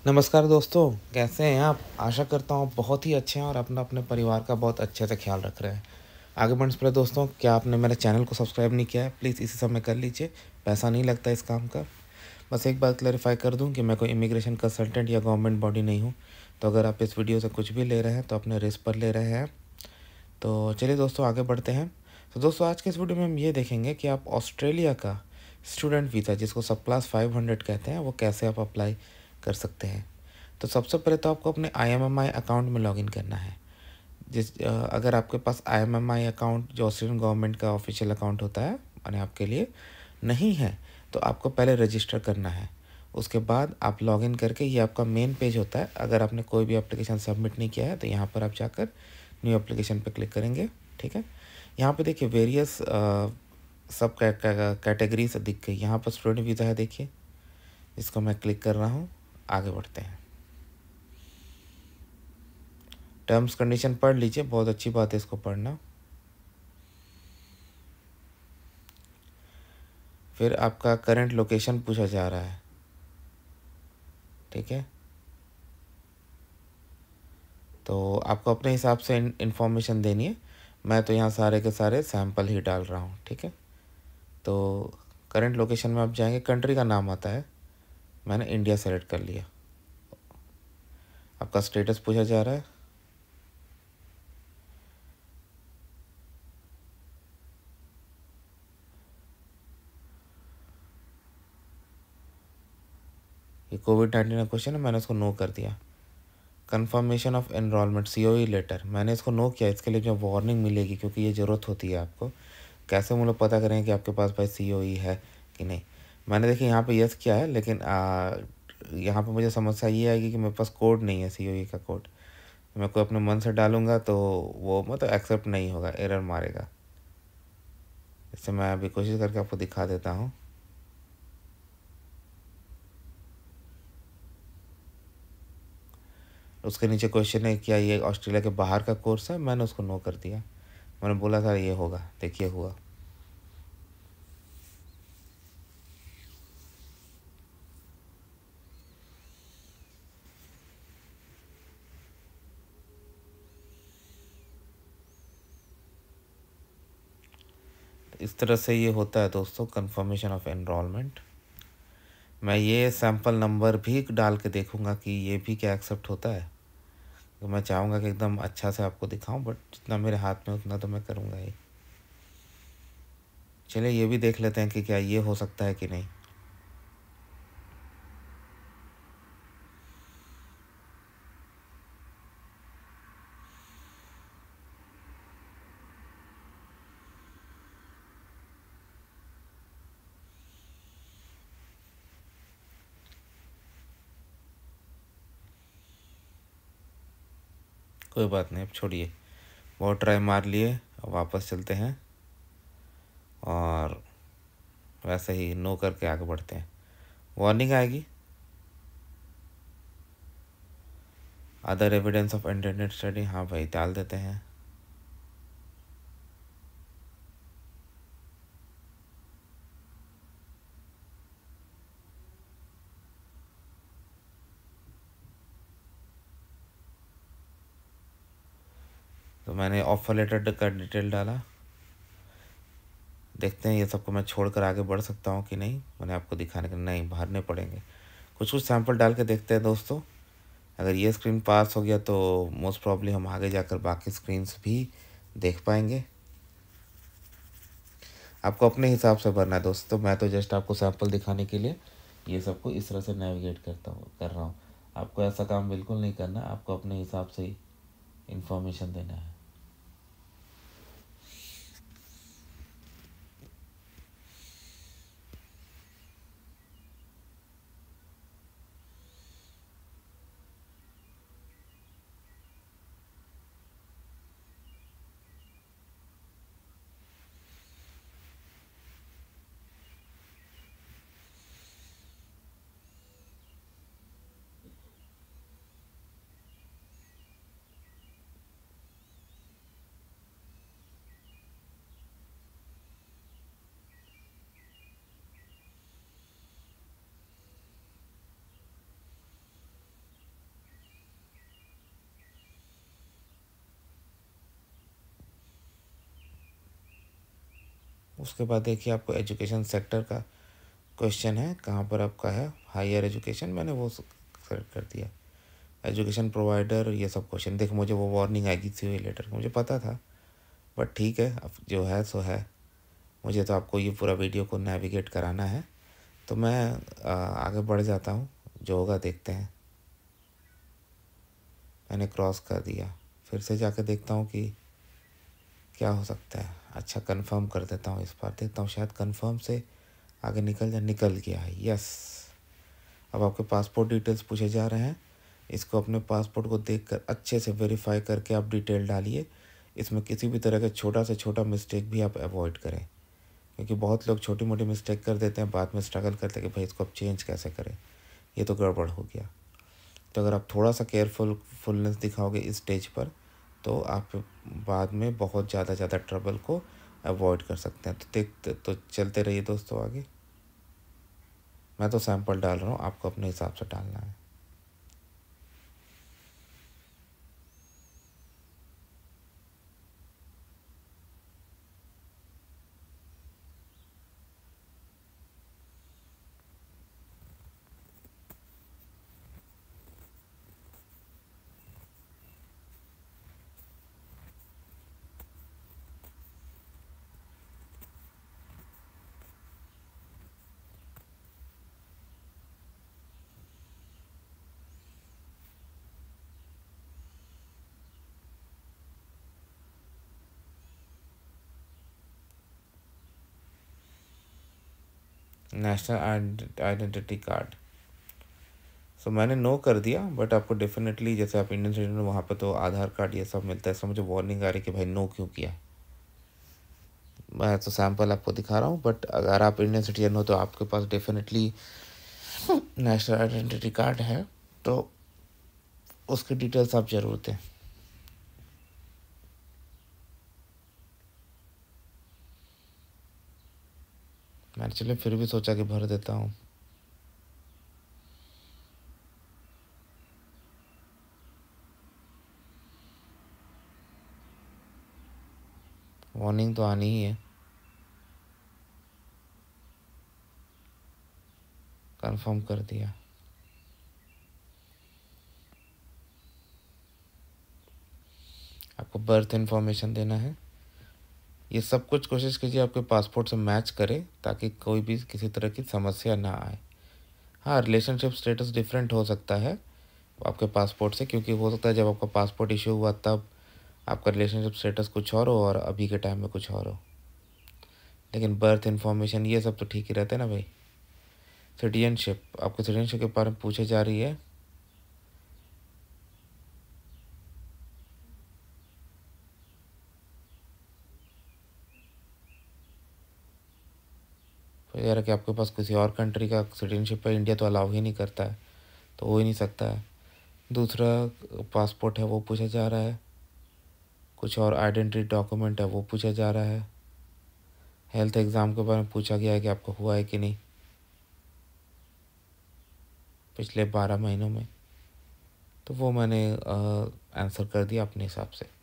नमस्कार दोस्तों, कैसे हैं आप? आशा करता हूँ बहुत ही अच्छे हैं और अपना अपने परिवार का बहुत अच्छे से ख्याल रख रहे हैं। आगे बढ़ने से पहले दोस्तों, क्या आपने मेरे चैनल को सब्सक्राइब नहीं किया है? प्लीज़ इसी समय कर लीजिए, पैसा नहीं लगता इस काम का। बस एक बात क्लैरिफ़ाई कर दूँ कि मैं कोई इमिग्रेशन कंसल्टेंट या गवर्नमेंट बॉडी नहीं हूँ। तो अगर आप इस वीडियो से कुछ भी ले रहे हैं तो अपने रिस्क पर ले रहे हैं। तो चलिए दोस्तों, आगे बढ़ते हैं। तो दोस्तों, आज के इस वीडियो में हम ये देखेंगे कि आप ऑस्ट्रेलिया का स्टूडेंट वीज़ा, जिसको सब क्लास 500 कहते हैं, वो कैसे आप अप्लाई कर सकते हैं। तो सबसे पहले तो आपको अपने आईएमएमआई अकाउंट में लॉगिन करना है। अगर आपके पास आईएमएमआई अकाउंट, जो ऑस्ट्रेलियन गवर्नमेंट का ऑफिशियल अकाउंट होता है, यानी आपके लिए नहीं है, तो आपको पहले रजिस्टर करना है। उसके बाद आप लॉगिन करके, ये आपका मेन पेज होता है। अगर आपने कोई भी एप्लीकेशन सबमिट नहीं किया है तो यहाँ पर आप जाकर न्यू एप्लीकेशन पर क्लिक करेंगे। ठीक है, यहाँ पे देखिए वेरियस सब कैटेगरीज दिख गई। यहाँ पर स्टूडेंट वीज़ा है, देखिए, इसको मैं क्लिक कर रहा हूँ। आगे बढ़ते हैं। टर्म्स कंडीशन पढ़ लीजिए, बहुत अच्छी बात है इसको पढ़ना। फिर आपका करंट लोकेशन पूछा जा रहा है। ठीक है, तो आपको अपने हिसाब से इन्फॉर्मेशन देनी है। मैं तो यहाँ सारे के सारे सैंपल ही डाल रहा हूँ। ठीक है, तो करंट लोकेशन में आप जाएंगे, कंट्री का नाम आता है, मैंने इंडिया सेलेक्ट कर लिया। आपका स्टेटस पूछा जा रहा है। ये कोविड-19 का क्वेश्चन है, मैंने उसको नो कर दिया। Confirmation of enrolment, COE letter, मैंने इसको नो किया। इसके लिए जो वार्निंग मिलेगी, क्योंकि ये ज़रूरत होती है आपको। कैसे वो लोग पता करें कि आपके पास भाई सीओई है कि नहीं। मैंने देखिए यहाँ पे यस किया है, लेकिन यहाँ पे मुझे समस्या ये आएगी कि मेरे पास कोड नहीं है, सीओई का कोड। मैं कोई अपने मन से डालूँगा तो वो मतलब एक्सेप्ट नहीं होगा, एरर मारेगा। इससे मैं अभी कोशिश करके आपको दिखा देता हूँ। उसके नीचे क्वेश्चन है, क्या ये ऑस्ट्रेलिया के बाहर का कोर्स है? मैंने उसको नो कर दिया। मैंने बोला था ये होगा, देखिए हुआ। इस तरह से ये होता है दोस्तों, कंफर्मेशन ऑफ एनरोलमेंट। मैं ये सैंपल नंबर भी डाल के देखूंगा कि ये भी क्या एक्सेप्ट होता है। तो मैं चाहूँगा कि एकदम अच्छा से आपको दिखाऊं, बट जितना मेरे हाथ में उतना तो मैं करूँगा ही। चलिए ये भी देख लेते हैं कि क्या ये हो सकता है कि नहीं। कोई बात नहीं, अब छोड़िए, बहुत ट्राई मार लिए। अब वापस चलते हैं और वैसे ही नो करके आगे बढ़ते हैं। वार्निंग आएगी, other evidence of internet study, हाँ भाई डाल देते हैं। तो मैंने ऑफर लेटर का डिटेल डाला। देखते हैं ये सबको मैं छोड़कर आगे बढ़ सकता हूँ कि नहीं। मैंने आपको दिखाने के नहीं भरने पड़ेंगे। कुछ कुछ सैंपल डाल के देखते हैं दोस्तों। अगर ये स्क्रीन पास हो गया तो मोस्ट प्रॉब्ली हम आगे जाकर बाकी स्क्रीन्स भी देख पाएंगे। आपको अपने हिसाब से भरना है दोस्तों, मैं तो जस्ट आपको सैंपल दिखाने के लिए ये सबको इस तरह से नेविगेट कर रहा हूँ। आपको ऐसा काम बिल्कुल नहीं करना, आपको अपने हिसाब से ही इंफॉर्मेशन देना है। उसके बाद देखिए आपको एजुकेशन सेक्टर का क्वेश्चन है, कहाँ पर आपका है हायर एजुकेशन, मैंने वो सेलेक्ट कर दिया। एजुकेशन प्रोवाइडर ये सब क्वेश्चन, देख मुझे वो वार्निंग आएगी सीओए लेटर, मुझे पता था, बट ठीक है, अब जो है सो है। मुझे तो आपको ये पूरा वीडियो को नेविगेट कराना है, तो मैं आगे बढ़ जाता हूँ, जो होगा देखते हैं। मैंने क्रॉस कर दिया, फिर से जाकर देखता हूँ कि क्या हो सकता है। अच्छा, कंफर्म कर देता हूँ, इस बार देखता हूँ शायद कंफर्म से आगे निकल जाए। निकल गया है, यस। अब आपके पासपोर्ट डिटेल्स पूछे जा रहे हैं, इसको अपने पासपोर्ट को देखकर अच्छे से वेरीफाई करके आप डिटेल डालिए। इसमें किसी भी तरह का छोटा से छोटा मिस्टेक भी आप अवॉइड करें, क्योंकि बहुत लोग छोटी मोटी मिस्टेक कर देते हैं, बाद में स्ट्रगल करते हैं कि भाई इसको अब चेंज कैसे करें, ये तो गड़बड़ हो गया। तो अगर आप थोड़ा सा फुलनेस दिखाओगे इस स्टेज पर, तो आप बाद में बहुत ज़्यादा ट्रबल को अवॉइड कर सकते हैं। तो देखते तो चलते रहिए दोस्तों आगे। मैं तो सैंपल डाल रहा हूँ, आपको अपने हिसाब से डालना है। नेशनल आइडेंटिटी कार्ड, सो मैंने नो कर दिया, बट आपको डेफिनेटली, जैसे आप इंडियन सिटीजन हो वहाँ पे तो आधार कार्ड ये सब मिलता है। सो मुझे वार्निंग आ रही कि भाई नो क्यों किया। मैं तो सैंपल आपको दिखा रहा हूँ, बट अगर आप इंडियन सिटीजन हो तो आपके पास डेफिनेटली नेशनल आइडेंटिटी कार्ड है, तो उसकी डिटेल्स आप ज़रूर दें। मैंने चलिए फिर भी सोचा कि भर देता हूँ। वार्निंग तो आनी ही है। कंफर्म कर दिया। आपको बर्थ इंफॉर्मेशन देना है। ये सब कुछ कोशिश कीजिए आपके पासपोर्ट से मैच करे, ताकि कोई भी किसी तरह की समस्या ना आए। हाँ, रिलेशनशिप स्टेटस डिफरेंट हो सकता है आपके पासपोर्ट से, क्योंकि हो सकता है जब आपका पासपोर्ट इशू हुआ तब आपका रिलेशनशिप स्टेटस कुछ और हो और अभी के टाइम में कुछ और हो। लेकिन बर्थ इंफॉर्मेशन ये सब तो ठीक ही रहते हैं ना भाई। सिटीजनशिप, आपको सिटीजनशिप के बारे में पूछे जा रही है। तो यार कि आपके पास किसी और कंट्री का सिटीजनशिप है, इंडिया तो अलाउ ही नहीं करता है, तो हो ही नहीं सकता है। दूसरा पासपोर्ट है वो पूछा जा रहा है, कुछ और आइडेंटिटी डॉक्यूमेंट है वो पूछा जा रहा है। हेल्थ एग्ज़ाम के बारे में पूछा गया है कि आपको हुआ है कि नहीं पिछले 12 महीनों में, तो वो मैंने आंसर कर दिया अपने हिसाब से।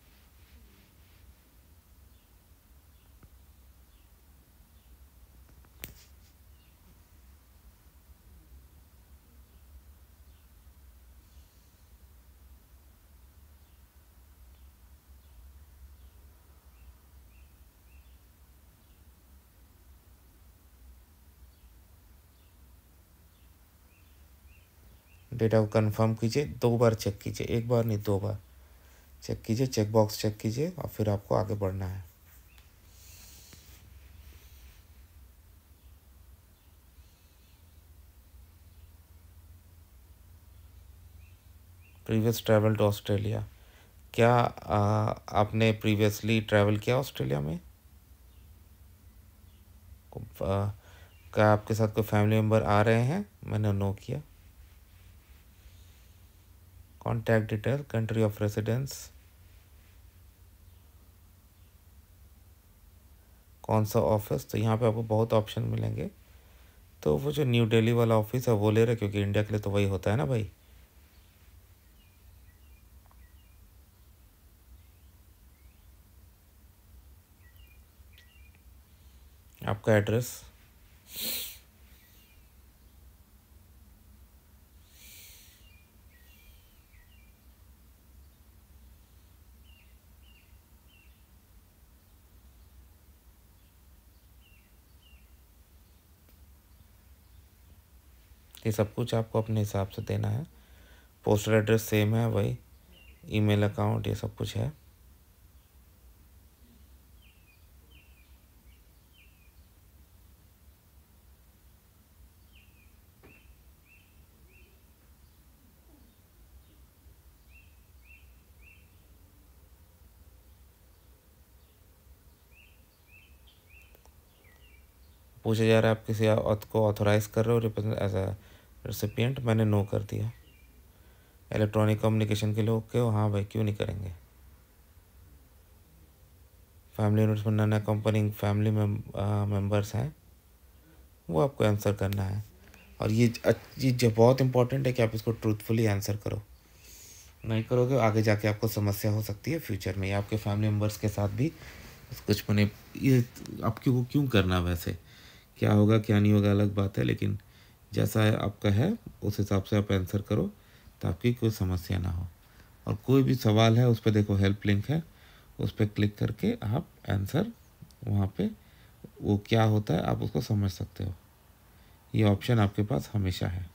डेटा को कंफर्म कीजिए, 2 बार चेक कीजिए, एक बार नहीं 2 बार चेक कीजिए, चेक बॉक्स चेक कीजिए और फिर आपको आगे बढ़ना है। प्रीवियस ट्रैवल टू ऑस्ट्रेलिया, क्या आपने प्रीवियसली ट्रैवल किया ऑस्ट्रेलिया में? क्या आपके साथ कोई फैमिली मेम्बर आ रहे हैं? मैंने नो किया। Contact detail, country of residence, कौन सा ऑफिस, तो यहाँ पे आपको बहुत ऑप्शन मिलेंगे। तो वो जो न्यू दिल्ली वाला ऑफिस है वो ले रहे, क्योंकि इंडिया के लिए तो वही होता है ना भाई। आपका एड्रेस। ये सब कुछ आपको अपने हिसाब से देना है। पोस्टल एड्रेस सेम है वही, ईमेल अकाउंट ये सब कुछ है। पूछा जा रहा है आप किसी औरत को ऑथोराइज कर रहे हो रिप्रेजेंट एज अ रेसिपिएंट, मैंने नो कर दिया। इलेक्ट्रॉनिक कम्युनिकेशन के लोग क्यों, हाँ भाई क्यों नहीं करेंगे। Family investment none company family members हैं, वो आपको आंसर करना है। और ये जो बहुत इंपॉर्टेंट है कि आप इसको ट्रूथफुली आंसर करो। नहीं करोगे आगे जाके आपको समस्या हो सकती है फ्यूचर में, या आपके फैमिली मेम्बर्स के साथ भी कुछ मैंने ये आपको को क्यों करना, वैसे क्या होगा क्या नहीं होगा अलग बात है, लेकिन जैसा है आपका है उस हिसाब से आप आंसर करो तो आपकी कोई समस्या ना हो। और कोई भी सवाल है उस पर देखो हेल्प लिंक है, उस पर क्लिक करके आप आंसर वहाँ पे वो क्या होता है आप उसको समझ सकते हो। ये ऑप्शन आपके पास हमेशा है।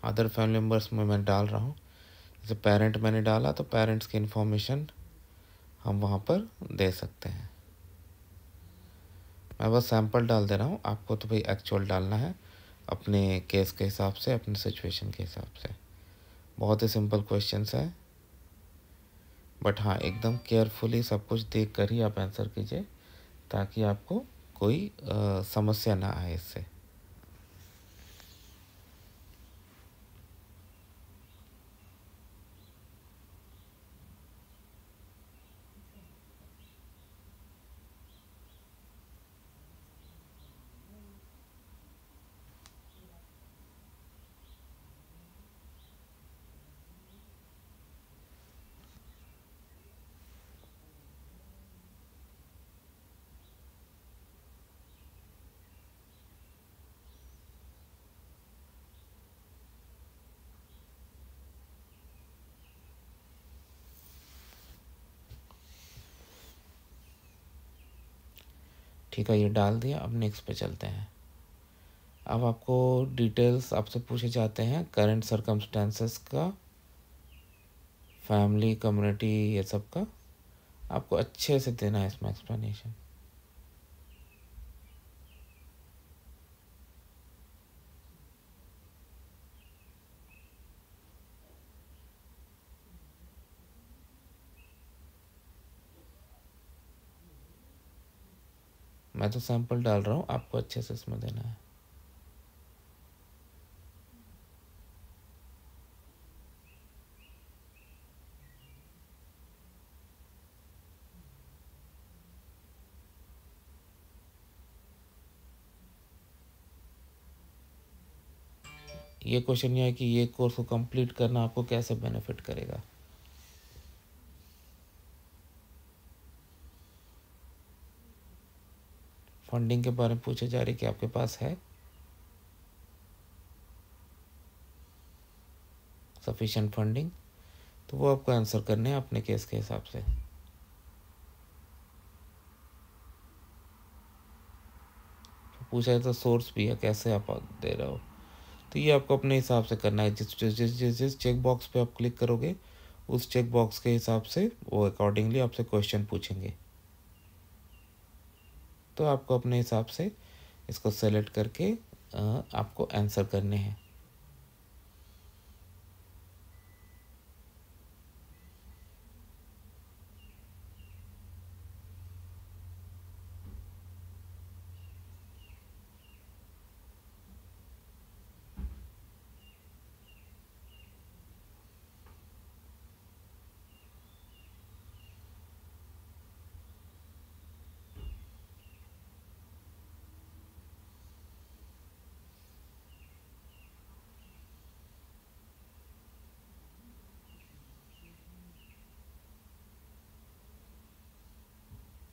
अदर फैमिली मेम्बर्स में मैं डाल रहा हूँ, जैसे पेरेंट मैंने डाला तो पेरेंट्स की इन्फॉर्मेशन हम वहाँ पर दे सकते हैं। मैं बस सैंपल डाल दे रहा हूँ, आपको तो भाई एक्चुअल डालना है अपने केस के हिसाब से, अपने सिचुएशन के हिसाब से। बहुत ही सिंपल क्वेश्चंस है, बट हाँ एकदम केयरफुली सब कुछ देख कर ही आप आंसर कीजिए ताकि आपको कोई समस्या ना आए इससे। ठीक है, ये डाल दिया, अब नेक्स्ट पे चलते हैं। अब आपको डिटेल्स आपसे पूछे जाते हैं करंट सर्कमस्टेंसेस का, फैमिली कम्युनिटी ये सब का, आपको अच्छे से देना है इसमें एक्सप्लेनेशन। मैं तो सैंपल डाल रहा हूँ, आपको अच्छे से इसमें देना है। ये क्वेश्चन ये है कि ये कोर्स को कंप्लीट करना आपको कैसे बेनिफिट करेगा। फंडिंग के बारे में पूछे जा रही कि आपके पास है सफिशिएंट फंडिंग, तो वो आपको आंसर करने हैं अपने केस के हिसाब से। पूछा है तो सोर्स भी है, कैसे आप दे रहे हो, तो ये आपको अपने हिसाब से करना है। जिस चेक बॉक्स पे आप क्लिक करोगे उस चेक बॉक्स के हिसाब से वो अकॉर्डिंगली आपसे क्वेश्चन पूछेंगे, तो आपको अपने हिसाब से इसको सेलेक्ट करके आपको आंसर करने हैं।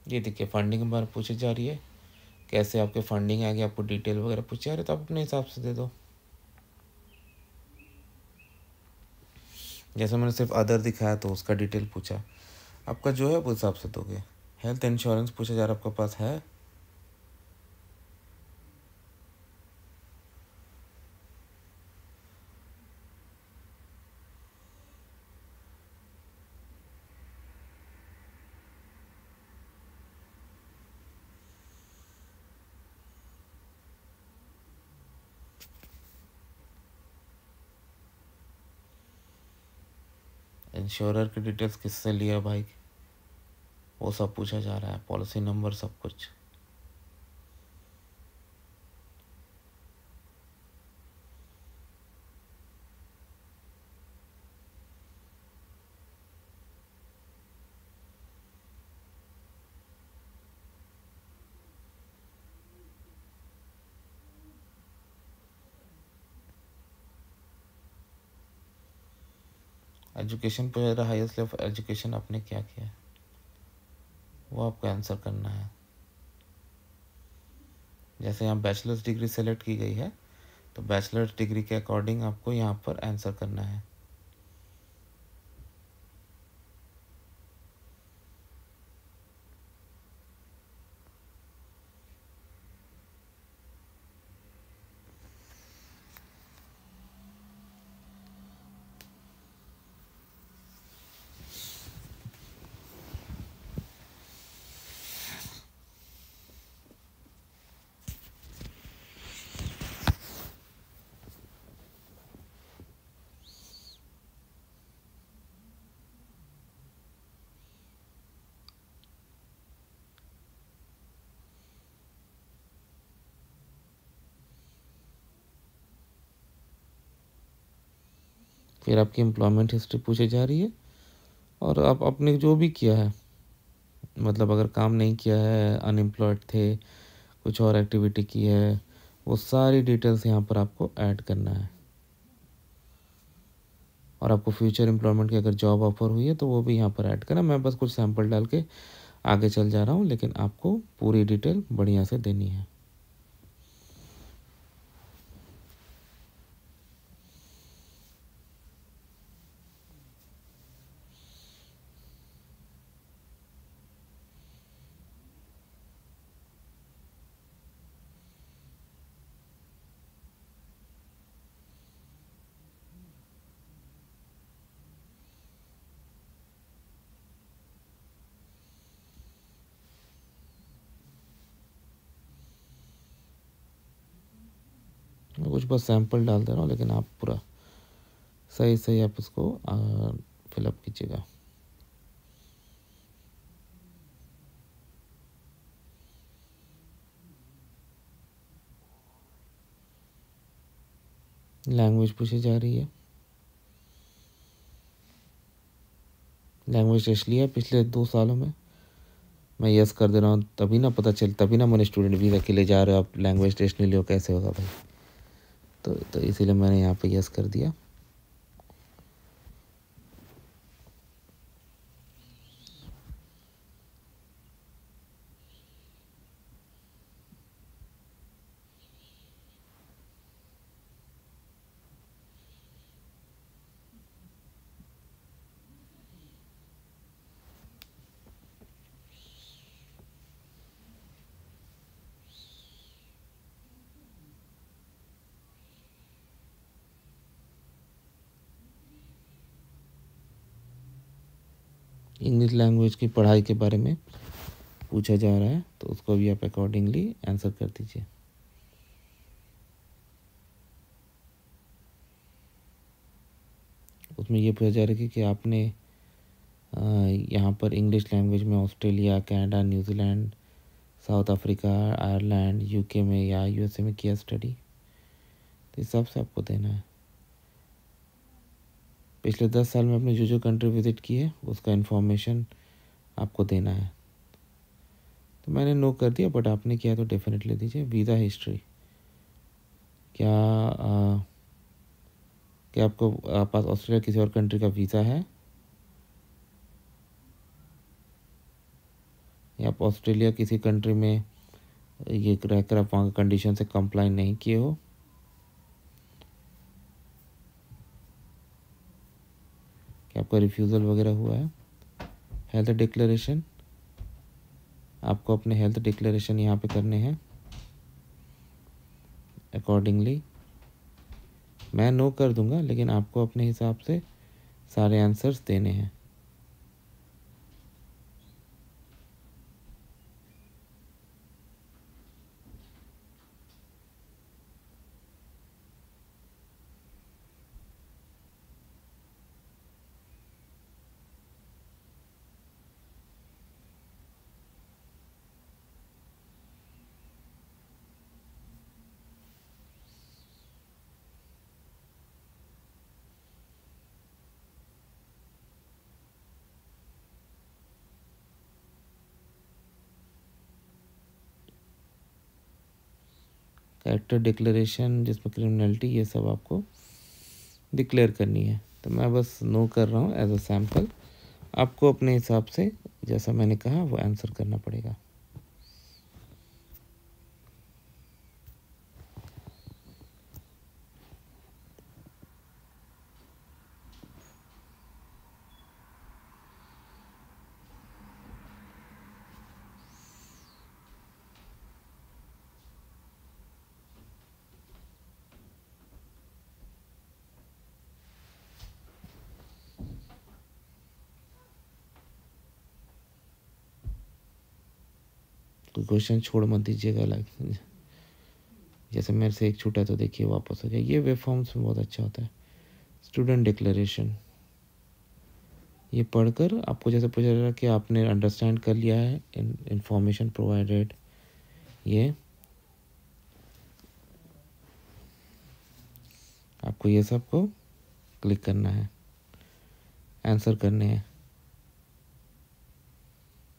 ये देखिए फंडिंग के बारे में पूछी जा रही है, कैसे आपके फंडिंग आएगी, आपको डिटेल वगैरह पूछी जा रही है, तो आप अपने हिसाब से दे दो। जैसे मैंने सिर्फ अदर दिखाया तो उसका डिटेल पूछा, आपका जो है उस हिसाब से दोगे। हेल्थ इंश्योरेंस पूछा जा रहा है, आपके पास है? इंश्योरर की डिटेल्स किससे लिया भाई, वो सब पूछा जा रहा है, पॉलिसी नंबर सब कुछ। एजुकेशन पूछा जा रहा है, हाईएस्ट लेवल एजुकेशन आपने क्या किया है, वो आपको आंसर करना है। जैसे यहाँ बैचलर्स डिग्री सेलेक्ट की गई है, तो बैचलर्स डिग्री के अकॉर्डिंग आपको यहाँ पर आंसर करना है। फिर आपकी एम्प्लॉयमेंट हिस्ट्री पूछी जा रही है, और आप आपने जो भी किया है, मतलब अगर काम नहीं किया है, अनएम्प्लॉयड थे, कुछ और एक्टिविटी की है, वो सारी डिटेल्स यहाँ पर आपको ऐड करना है। और आपको फ्यूचर एम्प्लॉयमेंट की अगर जॉब ऑफर हुई है तो वो भी यहाँ पर ऐड करना। मैं बस कुछ सैंपल डाल के आगे चल जा रहा हूँ, लेकिन आपको पूरी डिटेल बढ़िया से देनी है। मैं कुछ बस सैंपल डाल दे रहा हूँ, लेकिन आप पूरा सही सही आप उसको फिलअप कीजिएगा। लैंग्वेज पूछी जा रही है, लैंग्वेज टेस्ट लिया पिछले 2 सालों में, मैं यस कर दे रहा हूँ। तभी ना पता चल, तभी ना मैंने स्टूडेंट वीज़ा के लिए जा रहे हो आप, लैंग्वेज टेस्ट नहीं लियो, कैसे होगा भाई। तो इसीलिए मैंने यहाँ पे यस कर दिया। इंग्लिश लैंग्वेज की पढ़ाई के बारे में पूछा जा रहा है, तो उसको भी आप अकॉर्डिंगली आंसर कर दीजिए। उसमें ये पूछा जा रहा है कि आपने यहाँ पर इंग्लिश लैंग्वेज में Australia, Canada, New Zealand, south Africa, Ireland, UK में या यूएसए में किया स्टडी, तो इस हिसाब से आपको देना है। पिछले 10 साल में आपने जो जो कंट्री विज़िट की है उसका इन्फॉर्मेशन आपको देना है। तो मैंने नो कर दिया, बट आपने किया तो डेफिनेटली दीजिए। वीज़ा हिस्ट्री, क्या क्या आपको पास ऑस्ट्रेलिया किसी और कंट्री का वीज़ा है? या आप ऑस्ट्रेलिया किसी कंट्री में ये रहकर आप वहाँ के कंडीशन से कंप्लाई नहीं किए हो। कि आपका रिफ्यूज़ल वगैरह हुआ है। हेल्थ डिक्लेरेशन, आपको अपने हेल्थ डिक्लेरेशन यहाँ पे करने हैं अकॉर्डिंगली। मैं नो कर दूंगा, लेकिन आपको अपने हिसाब से सारे आंसर्स देने हैं। कैरेक्टर डिक्लेरेशन, जिसमें क्रिमिनलिटी, ये सब आपको डिक्लेयर करनी है। तो मैं बस नो कर रहा हूँ एज अ सैम्पल। आपको अपने हिसाब से जैसा मैंने कहा वो आंसर करना पड़ेगा। कोई क्वेश्चन छोड़ मत दीजिएगा, लाइक जैसे मेरे से एक छूटा तो देखिए वापस हो गया। ये वेब फॉर्म्स में बहुत अच्छा होता है। स्टूडेंट डिक्लेरेशन, ये पढ़कर आपको जैसे पूछा जा रहा है कि आपने अंडरस्टैंड कर लिया है इंफॉर्मेशन प्रोवाइडेड, ये आपको ये सब को क्लिक करना है, आंसर करने हैं।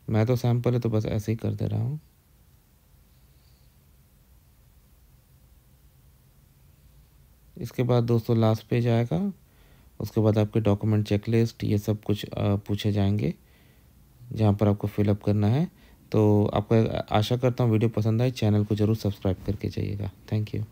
मैं तो सैम्पल है तो बस ऐसे ही कर दे रहा हूँ। इसके बाद दोस्तों लास्ट पेज आएगा, उसके बाद आपके डॉक्यूमेंट चेकलिस्ट ये सब कुछ पूछे जाएंगे जहाँ पर आपको फिलअप करना है। तो आपको आशा करता हूँ वीडियो पसंद आए, चैनल को ज़रूर सब्सक्राइब करके जाइएगा। Thank you.